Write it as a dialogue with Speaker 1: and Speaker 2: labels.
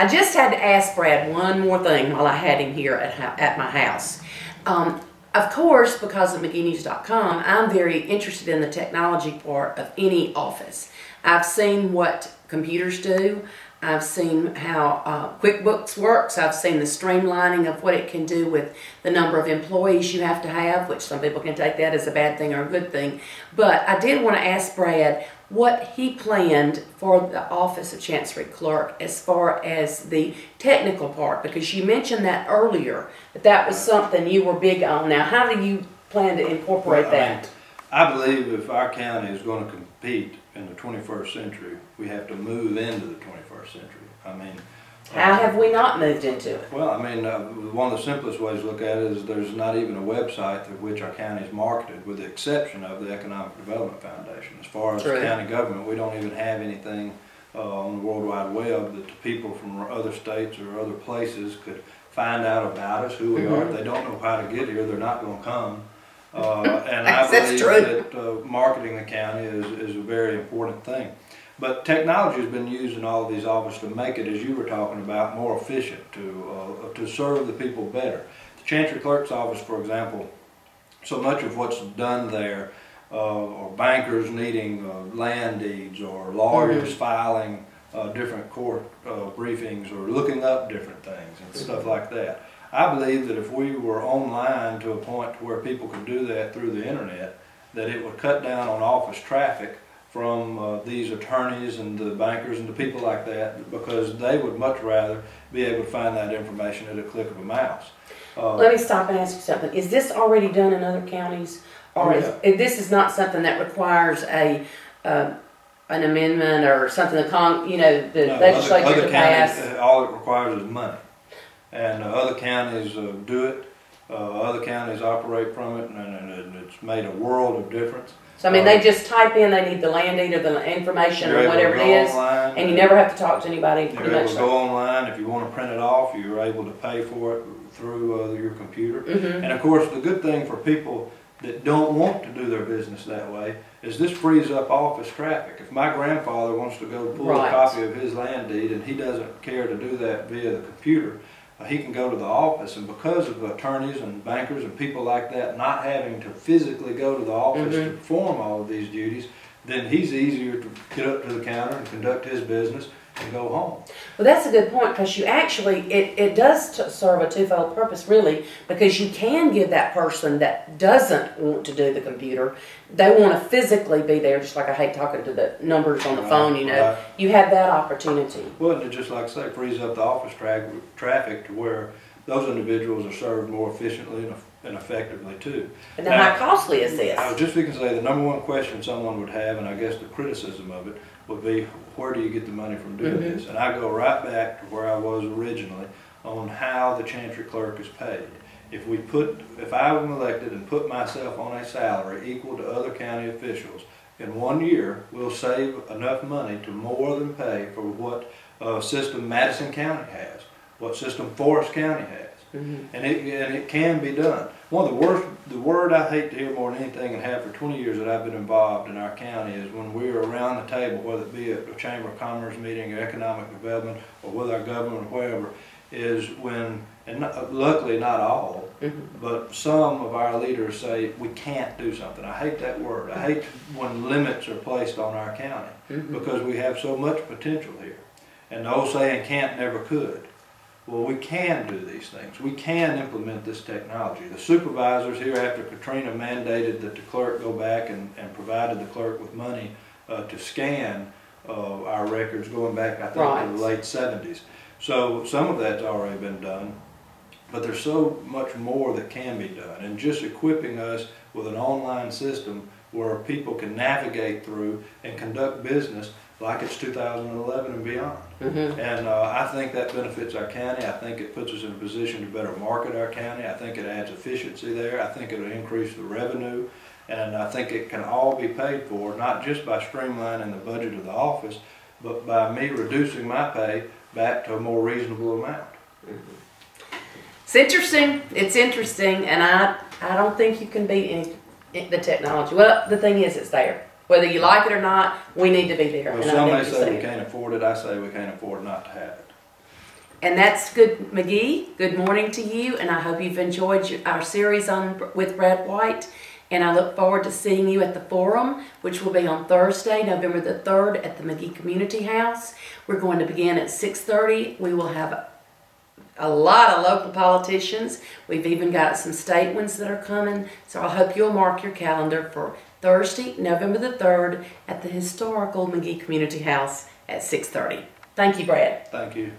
Speaker 1: I just had to ask Brad one more thing while I had him here at my house. Of course, because of MageeNews.com, I'm very interested in the technology part of any office. I've seen what computers do. I've seen how QuickBooks works. I've seen the streamlining of what it can do with the number of employees you have to have, which some people can take that as a bad thing or a good thing. But I did want to ask Brad what he planned for the Office of Chancery Clerk as far as the technical part, because you mentioned that earlier, that was something you were big on. Now, how do you plan to incorporate that?
Speaker 2: I believe if our county is going to compete in the 21st century, we have to move into the 21st century. I mean,
Speaker 1: how have we not moved into it?
Speaker 2: Well, I mean, one of the simplest ways to look at it is there's not even a website through which our county is marketed, with the exception of the Economic Development Foundation. As far as county government, we don't even have anything on the World Wide Web that the people from other states or other places could find out about us, who we are. If they don't know how to get here, they're not going to come. And I believe that marketing the county is a very important thing. But technology has been used in all of these offices to make it, as you were talking about, more efficient, to serve the people better. The Chancery Clerk's office, for example, so much of what's done there, or bankers needing land deeds, or lawyers filing different court briefings, or looking up different things and stuff like that. I believe that if we were online to a point to where people could do that through the internet, that it would cut down on office traffic from these attorneys and the bankers and the people like that, because they would much rather be able to find that information at a click of a mouse.
Speaker 1: Let me stop and ask you something. Is this already done in other counties? Or this is not something that requires an amendment or something the legislature to pass?
Speaker 2: All it requires is money. And other counties do it. Other counties operate from it, and it's made a world of difference.
Speaker 1: So, I mean, they just type in they need the land deed or the information or whatever it is, and you never have to talk to anybody.
Speaker 2: You're able to go online. If you want to print it off, you're able to pay for it through your computer. And, of course, the good thing for people that don't want to do their business that way is this frees up office traffic. If my grandfather wants to go pull a copy of his land deed and he doesn't care to do that via the computer, he can go to the office, and because of attorneys and bankers and people like that not having to physically go to the office to perform all of these duties, then he's easier to get up to the counter and conduct his business and go home.
Speaker 1: Well, that's a good point, because you actually, it does serve a twofold purpose, really, because you can give that person that doesn't want to do the computer, they want to physically be there, just like I hate talking to the numbers on the phone, you have that opportunity.
Speaker 2: Well, and it just like I say, frees up the office traffic to where those individuals are served more efficiently and effectively too.
Speaker 1: And then how costly is this?
Speaker 2: I was just going to say the number one question someone would have, and I guess the criticism of it, would be, where do you get the money from doing this? And I go right back to where I was originally on how the Chancery Clerk is paid. If I was elected and put myself on a salary equal to other county officials, in 1 year we'll save enough money to more than pay for what system Madison County has, what system Forest County has. And it can be done. One of the word I hate to hear more than anything, and have for 20 years that I've been involved in our county, is when we're around the table, whether it be at a Chamber of Commerce meeting or economic development or with our government or wherever, is when, and luckily not all, but some of our leaders say we can't do something. I hate that word. I hate when limits are placed on our county, because we have so much potential here. And the old saying, can't never could. Well, we can do these things. We can implement this technology. The supervisors here after Katrina mandated that the clerk go back and provided the clerk with money to scan our records going back, I think, to the late 70s. So some of that's already been done, but there's so much more that can be done. And just equipping us with an online system where people can navigate through and conduct business like it's 2011 and beyond. And I think that benefits our county. I think it puts us in a position to better market our county. I think it adds efficiency there. I think it'll increase the revenue. And I think it can all be paid for, not just by streamlining the budget of the office, but by me reducing my pay back to a more reasonable amount.
Speaker 1: It's interesting, and I don't think you can beat the technology. Well, the thing is, it's there. Whether you like it or not, we need to be there.
Speaker 2: Well, some may say we can't afford it. I say we can't afford not to have it.
Speaker 1: And that's good, McGee. Good morning to you, and I hope you've enjoyed our series with Brad White. And I look forward to seeing you at the forum, which will be on Thursday, November the 3rd at the McGee Community House. We're going to begin at 6:30. We will have a lot of local politicians. We've even got some state ones that are coming. So I hope you'll mark your calendar for Thursday, November the 3rd at the historical McGee Community House at 6:30. Thank you, Brad.
Speaker 2: Thank you.